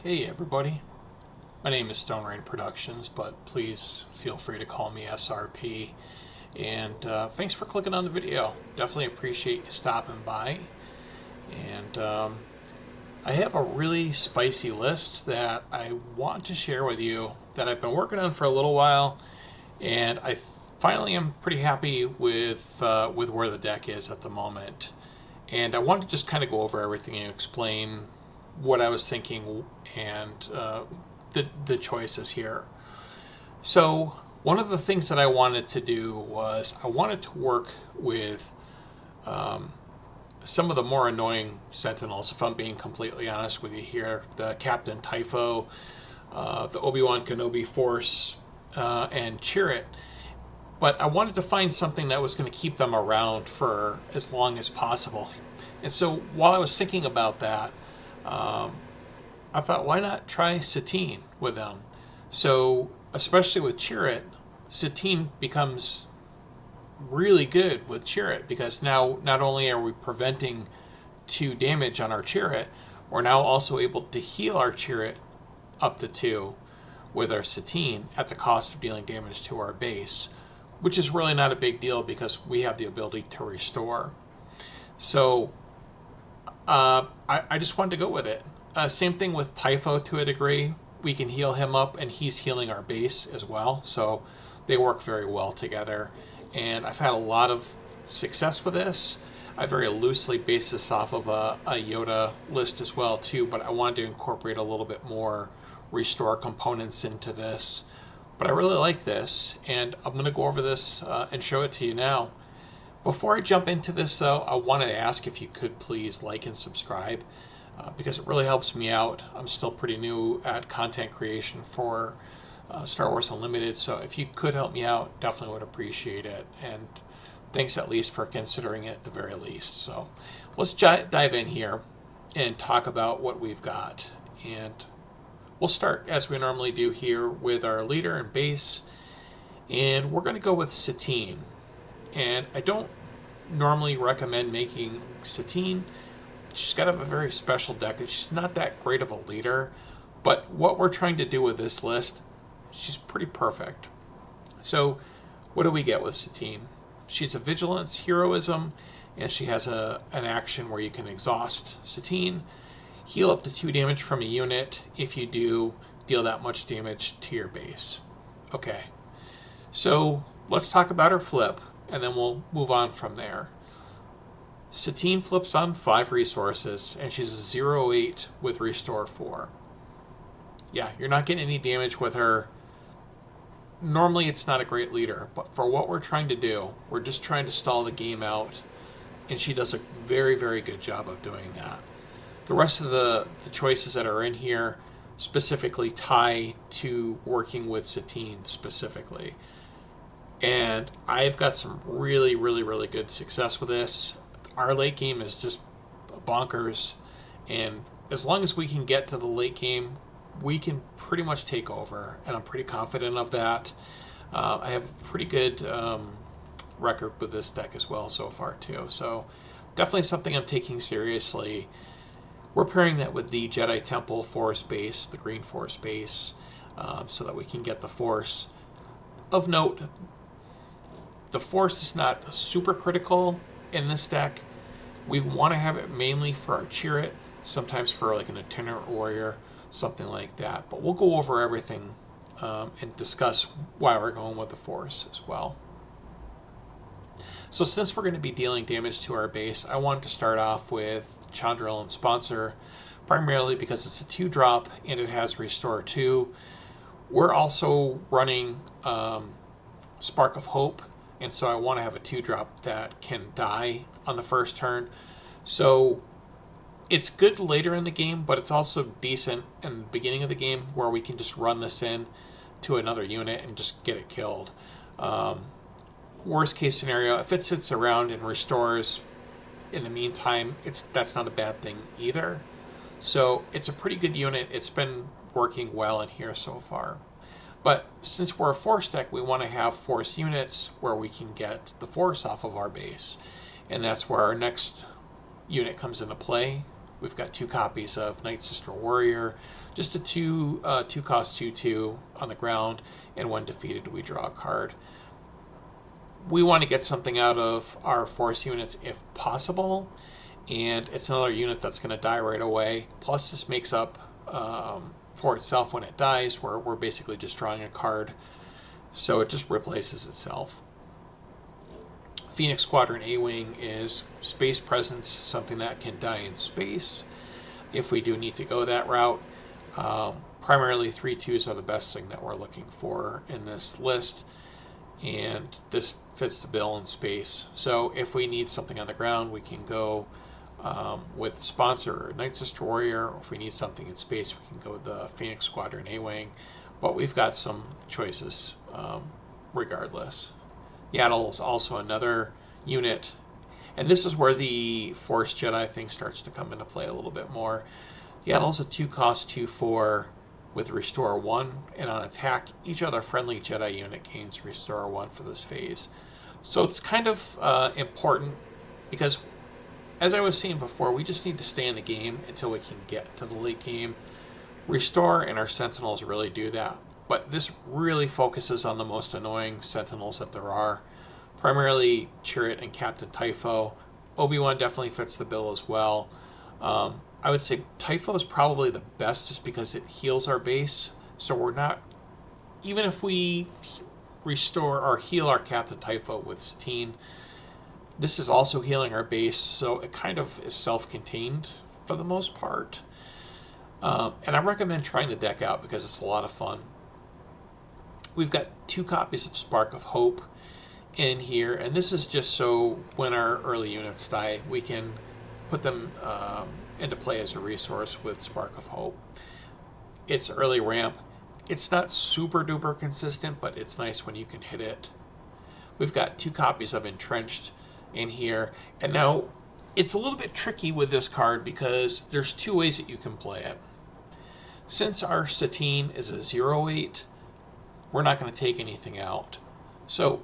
Hey everybody, my name is Stone Rain Productions, but please feel free to call me SRP. And thanks for clicking on the video. Definitely appreciate you stopping by. And I have a really spicy list that I want to share with you that I've been working on for a little while, and I finally am pretty happy with where the deck is at the moment. And I want to just kind of go over everything and explain what I was thinking and the choices here. So one of the things that I wanted to do was I wanted to work with some of the more annoying Sentinels, if I'm being completely honest with you here. The Captain Typho, the Obi-Wan Kenobi Force, and Chirrut. But I wanted to find something that was going to keep them around for as long as possible. And so while I was thinking about that, I thought, why not try Satine with them? So, especially with Chirrut, Satine becomes really good with Chirrut because now not only are we preventing 2 damage on our Chirrut, we're now also able to heal our Chirrut up to 2 with our Satine at the cost of dealing damage to our base, which is really not a big deal because we have the ability to restore. So I just wanted to go with it. Same thing with Typho to a degree. We can heal him up and he's healing our base as well. So they work very well together. And I've had a lot of success with this. I very loosely based this off of a Yoda list as well too, but I wanted to incorporate a little bit more restore components into this. But I really like this, and I'm going to go over this and show it to you now. Before I jump into this, though, I wanted to ask if you could please like and subscribe because it really helps me out. I'm still pretty new at content creation for Star Wars Unlimited, so if you could help me out, definitely would appreciate it. And thanks at least for considering it at the very least. So let's dive in here and talk about what we've got. And we'll start, as we normally do here, with our leader and base. And we're going to go with Satine. And I don't normally recommend making Satine. She's got to have a very special deck. She's not that great of a leader. But what we're trying to do with this list, she's pretty perfect. So what do we get with Satine? She's a Vigilance Heroism, and she has an action where you can exhaust Satine, heal up to 2 damage from a unit. If you do, deal that much damage to your base. Okay, so let's talk about her flip, and then we'll move on from there. Satine flips on 5 resources, and she's a 0/8 with Restore 4. Yeah, you're not getting any damage with her. Normally it's not a great leader, but for what we're trying to do, we're just trying to stall the game out, and she does a very, very good job of doing that. The rest of the choices that are in here specifically tie to working with Satine specifically. And I've got some really, really, really good success with this. Our late game is just bonkers, and as long as we can get to the late game, we can pretty much take over, and I'm pretty confident of that. I have a pretty good record with this deck as well so far too, so definitely something I'm taking seriously. We're pairing that with the Jedi Temple Force base, the green Force base, so that we can get the Force. Of note, the Force is not super critical in this deck. We want to have it mainly for our Chirrut, sometimes for like an Itinerant Warrior, something like that. But we'll go over everything and discuss why we're going with the Force as well. So since we're going to be dealing damage to our base, I wanted to start off with Chandril and Sponsor, primarily because it's a 2-drop and it has Restore 2. We're also running Spark of Hope, and so I want to have a 2-drop that can die on the first turn. So it's good later in the game, but it's also decent in the beginning of the game where we can just run this in to another unit and just get it killed. Worst case scenario, if it sits around and restores in the meantime, that's not a bad thing either. So it's a pretty good unit. It's been working well in here so far. But since we're a Force deck, we want to have Force units where we can get the Force off of our base. And that's where our next unit comes into play, We've got 2 copies of Nightsister Warrior, just a 2 cost 2/2 on the ground, and when defeated we draw a card. We want to get something out of our force units if possible, and it's another unit that's going to die right away. Plus this makes up for itself when it dies, where we're basically just drawing a card, so it just replaces itself. Phoenix Squadron A-Wing is space presence, something that can die in space if we do need to go that route. Primarily 3/2s are the best thing that we're looking for in this list, and this fits the bill in space. So if we need something on the ground, we can go with Sponsor or Nightsister Warrior, or if we need something in space, we can go with the Phoenix Squadron A-Wing, but we've got some choices regardless. Yaddle is also another unit, and this is where the Force Jedi thing starts to come into play a little bit more. Yaddle is a 2 cost 2/4 with Restore 1, and on attack, each other friendly Jedi unit gains Restore 1 for this phase. So it's kind of important because, as I was saying before, we just need to stay in the game until we can get to the late game. Restore and our Sentinels really do that. But this really focuses on the most annoying Sentinels that there are, primarily Chirrut and Captain Typho. Obi-Wan definitely fits the bill as well. I would say Typho is probably the best just because it heals our base, so we're not, even if we restore or heal our Captain Typho with Satine, this is also healing our base, so it kind of is self-contained for the most part. And I recommend trying the deck out because it's a lot of fun. We've got 2 copies of Spark of Hope in here, and this is just so when our early units die, we can put them into play as a resource with Spark of Hope. It's early ramp. It's not super duper consistent, but it's nice when you can hit it. We've got 2 copies of Entrenched in here, and now it's a little bit tricky with this card because there's 2 ways that you can play it. Since our Satine is a 0/8, we're not going to take anything out. So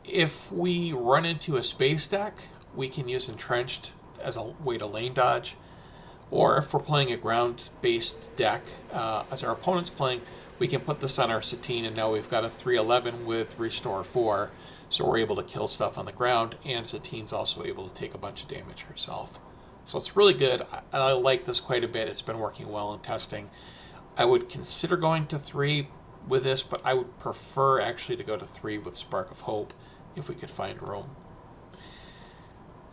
if we run into a space deck, we can use Entrenched as a way to lane dodge. Or if we're playing a ground-based deck, as our opponent's playing, we can put this on our Satine, and now we've got a 3/11 with Restore 4, so we're able to kill stuff on the ground, and Satine's also able to take a bunch of damage herself. So it's really good. I like this quite a bit. It's been working well in testing. I would consider going to 3 with this, but I would prefer actually to go to 3 with Spark of Hope if we could find room.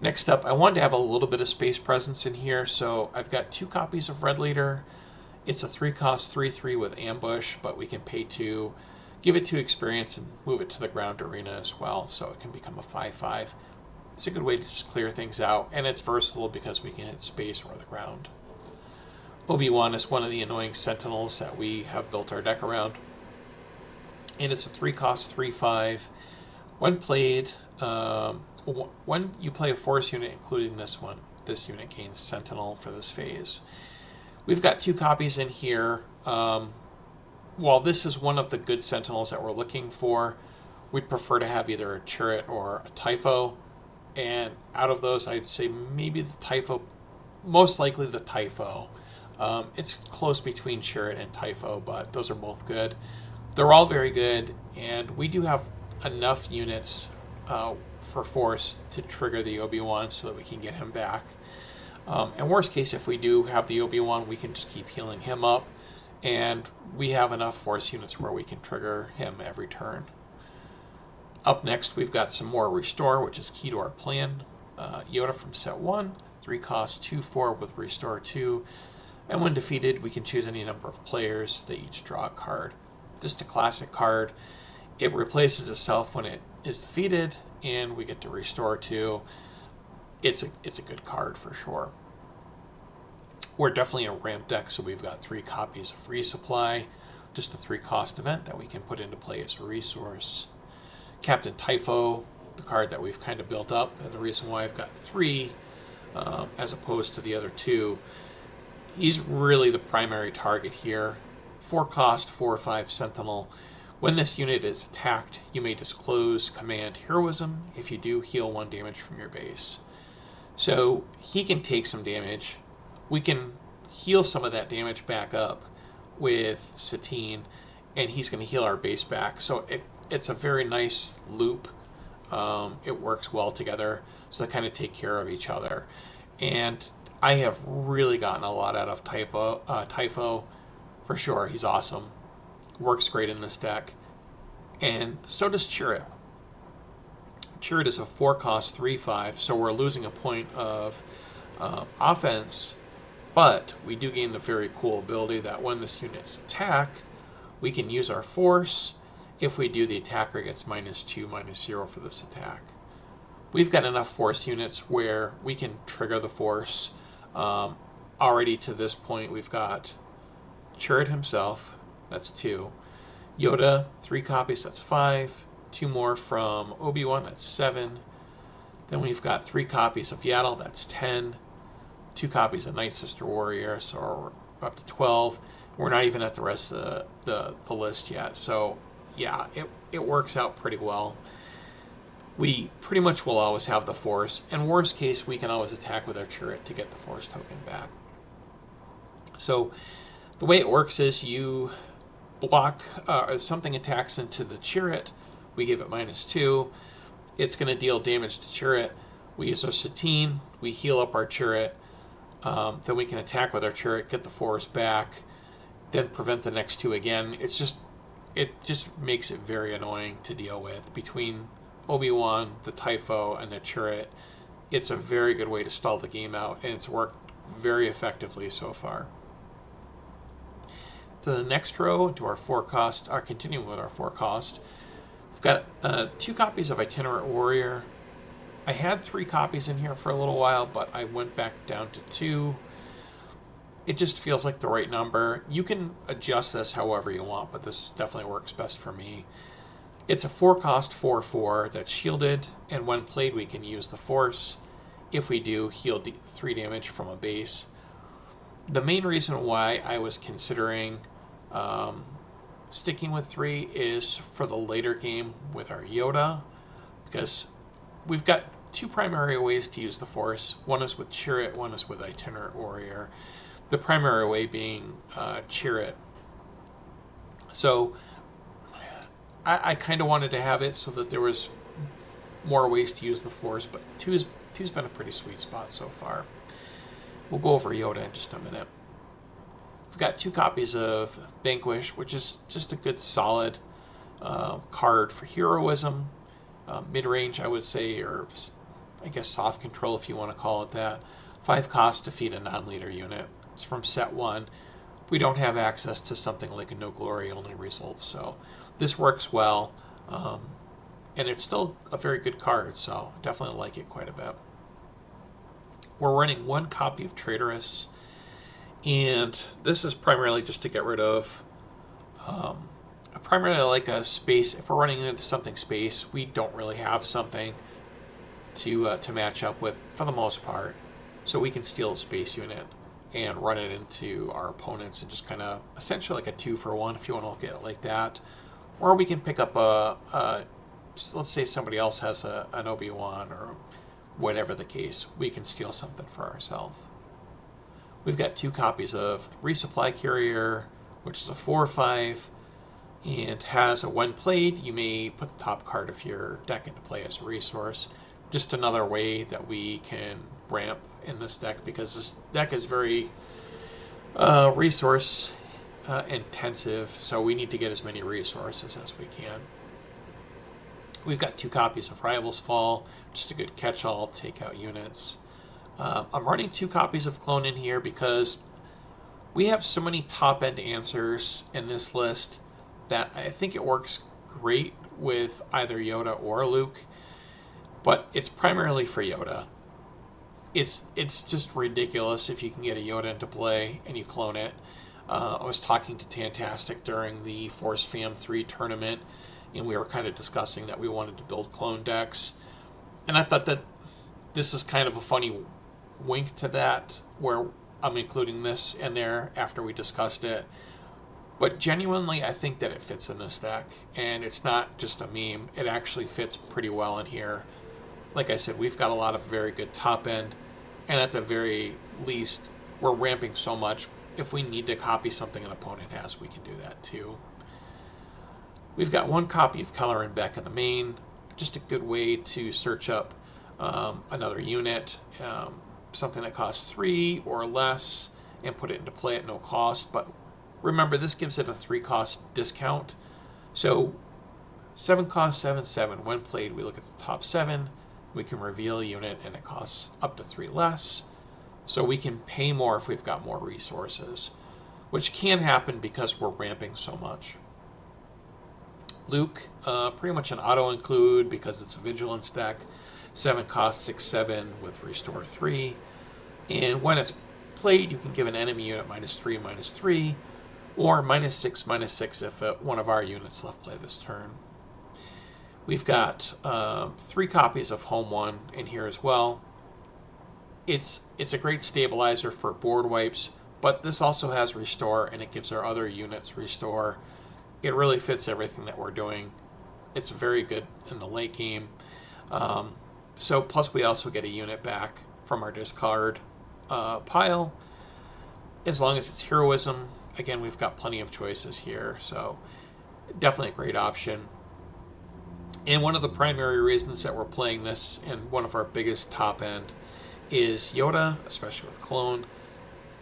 Next up, I wanted to have a little bit of space presence in here, so I've got 2 copies of Red Leader. It's a 3 cost 3/3 with Ambush, but we can pay 2, give it 2 experience, and move it to the ground arena as well, so it can become a 5/5. It's a good way to just clear things out, and it's versatile because we can hit space or the ground. Obi-Wan is one of the annoying Sentinels that we have built our deck around, and it's a 3 cost 3/5. When played, when you play a Force unit, including this one, this unit gains Sentinel for this phase. We've got 2 copies in here. While this is one of the good Sentinels that we're looking for, we'd prefer to have either a Chirrut or a Typho. And out of those, I'd say maybe the Typho, most likely the Typho. It's close between Chirrut and Typho, but those are both good. They're all very good, and we do have enough units for Force to trigger the Obi-Wan so that we can get him back. And worst case, if we do have the Obi-Wan, we can just keep healing him up, and we have enough Force units where we can trigger him every turn. Up next, we've got some more Restore, which is key to our plan. Yoda from set 1, 3 cost 2/4 with Restore 2, and when defeated, we can choose any number of players. They each draw a card. Just a classic card. It replaces itself when it is defeated, and we get to Restore 2. It's a good card for sure. We're definitely a ramp deck, so we've got 3 copies of Resupply, just a 3 cost event that we can put into play as a resource. Captain Typho, the card that we've kind of built up, and the reason why I've got 3 as opposed to the other 2, he's really the primary target here. 4 cost, 4/5 Sentinel. When this unit is attacked, you may disclose command Heroism. If you do, heal 1 damage from your base. So he can take some damage. we can heal some of that damage back up with Satine, and he's going to heal our base back. So it's a very nice loop. It works well together, so they kind of take care of each other. And I have really gotten a lot out of Typho, for sure. He's awesome. Works great in this deck. And so does Chirrut. Chirrut is a 4-cost 3/5, so we're losing a point of offense, but we do gain the very cool ability that when this unit is attacked, we can use our force. If we do, the attacker gets -2, -0 for this attack. We've got enough force units where we can trigger the force. Already to this point, we've got Chirrut himself, that's 2. Yoda, 3 copies, that's 5. 2 more from Obi-Wan, that's 7. Then we've got 3 copies of Yaddle, that's 10. 2 copies of Nightsister Warrior, so we're up to 12. We're not even at the rest of the list yet. So, yeah, it works out pretty well. We pretty much will always have the Force, and worst case, we can always attack with our Chirrut to get the Force token back. So, the way it works is you block, something attacks into the Chirrut, we give it -2. It's going to deal damage to Chirrut. We use our Satine, we heal up our Chirrut, then we can attack with our Chirrut, get the Force back, then prevent the next 2 again. It just makes it very annoying to deal with. Between Obi-Wan, the Typho, and the Chirrut, it's a very good way to stall the game out, and it's worked very effectively so far. To the next row, to our 4-cost, continuing with our 4-cost, we've got 2 copies of Itinerant Warrior. I had 3 copies in here for a little while, but I went back down to 2. It just feels like the right number. You can adjust this however you want, but this definitely works best for me. It's a 4-cost 4/4 that's shielded, and when played we can use the Force. If we do, heal 3 damage from a base. The main reason why I was considering sticking with 3 is for the later game with our Yoda, because we've got 2 primary ways to use the Force. One is with Chirrut, one is with Itinerant Warrior. The primary way being Chirrut. So I kind of wanted to have it so that there was more ways to use the Force, but two's been a pretty sweet spot so far. We'll go over Yoda in just a minute. We've got 2 copies of Vanquish, which is just a good solid card for heroism. Mid-range, I would say, or I guess soft control if you want to call it that. 5 cost to defeat a non-leader unit. It's from set 1. We don't have access to something like a no glory only results, so this works well. And it's still a very good card, so definitely like it quite a bit. We're running 1 copy of Traitorous, and this is primarily just to get rid of primarily like a space. If we're running into something space, we don't really have something to match up with for the most part, so we can steal a space unit and run it into our opponents and just kind of essentially like a 2-for-1 if you want to look at it like that. Or we can pick up let's say somebody else has an Obi-Wan or whatever the case, we can steal something for ourselves. We've got 2 copies of Resupply Carrier, which is a 4/5, and has a when played, you may put the top card of your deck into play as a resource. Just another way that we can ramp in this deck, because this deck is very resource intensive, so we need to get as many resources as we can. We've got 2 copies of Rivals Fall, just a good catch-all, take out units. I'm running 2 copies of Clone in here because we have so many top-end answers in this list that I think it works great with either Yoda or Luke, but it's primarily for Yoda. It's just ridiculous if you can get a Yoda into play and you clone it. I was talking to Tantastic during the Force Fam 3 tournament, and we were kind of discussing that we wanted to build clone decks. And I thought that this is kind of a funny wink to that, where I'm including this in there after we discussed it. But genuinely, I think that it fits in this deck, and it's not just a meme. It actually fits pretty well in here. Like I said, we've got a lot of very good top end, and at the very least, we're ramping so much. If we need to copy something an opponent has, we can do that too. We've got one copy of Color and Beck in the main. Just a good way to search up another unit, something that costs 3 or less, and put it into play at no cost. But remember, this gives it a 3 cost discount. So 7 cost 7. When played, we look at the top 7. We can reveal a unit and it costs up to 3 less. So we can pay more if we've got more resources, which can happen because we're ramping so much. Luke, pretty much an auto include because it's a vigilance deck. 7 cost 6/7 with restore 3. And when it's played, you can give an enemy unit -3/-3, or -6/-6 if one of our units left play this turn. We've got 3 copies of Home 1 in here as well. It's a great stabilizer for board wipes, but this also has restore, and it gives our other units restore. It really fits everything that we're doing. It's very good in the late game. So plus we also get a unit back from our discard pile, as long as it's heroism. Again, we've got plenty of choices here, so definitely a great option. And one of the primary reasons that we're playing this in one of our biggest top end is Yoda, especially with Clone.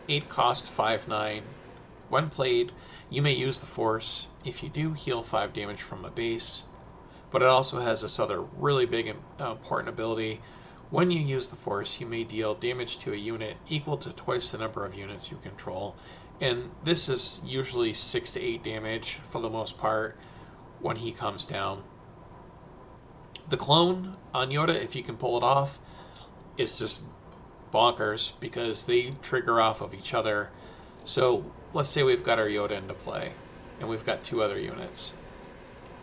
8 cost 5/9. When played, you may use the Force. If you do, heal 5 damage from a base. But it also has this other really big and important ability. When you use the Force, you may deal damage to a unit equal to twice the number of units you control. And this is usually 6 to 8 damage for the most part when he comes down. The Clone on Yoda, if you can pull it off, is just bonkers because they trigger off of each other. So let's say we've got our Yoda into play and we've got 2 other units.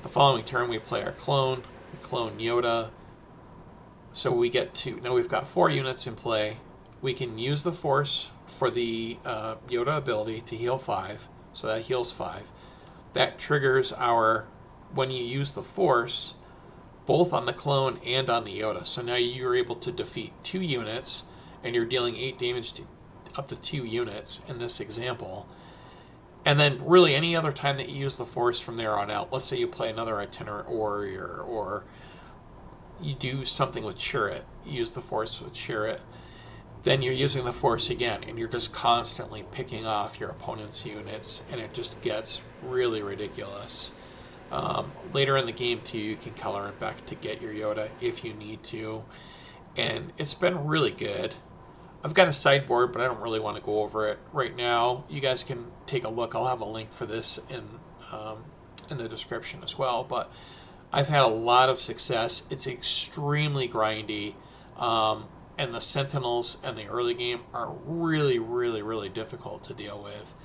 The following turn we play our Clone, we clone Yoda. So we get to, now we've got 4 units in play. We can use the Force for the Yoda ability to heal 5, so that heals 5. That triggers our, when you use the Force, both on the Clone and on the Yoda. So now you're able to defeat 2 units, and you're dealing 8 damage to up to 2 units in this example. And then really any other time that you use the Force from there on out, let's say you play another Itinerant Warrior, or you do something with Chirrut, you use the Force with Chirrut, then you're using the Force again, and you're just constantly picking off your opponent's units, and it just gets really ridiculous. Later in the game too, you can color it back to get your Yoda if you need to, and it's been really good. I've got a sideboard, but I don't really want to go over it right now. You guys can take a look. I'll have a link for this in the description as well. But I've had a lot of success. It's extremely grindy, and the Sentinels in the early game are really, really, really difficult to deal with.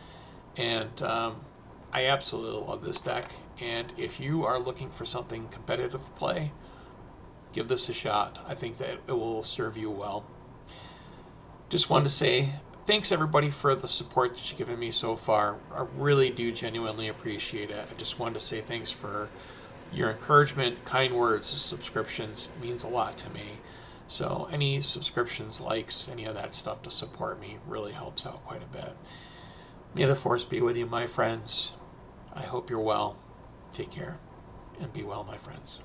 And I absolutely love this deck. And if you are looking for something competitive to play, give this a shot. I think that it will serve you well. Just wanted to say thanks everybody for the support that you've given me so far. I really do genuinely appreciate it. I just wanted to say thanks for your encouragement, kind words, subscriptions. It means a lot to me. So any subscriptions, likes, any of that stuff to support me really helps out quite a bit. May the Force be with you, my friends. I hope you're well. Take care and be well, my friends.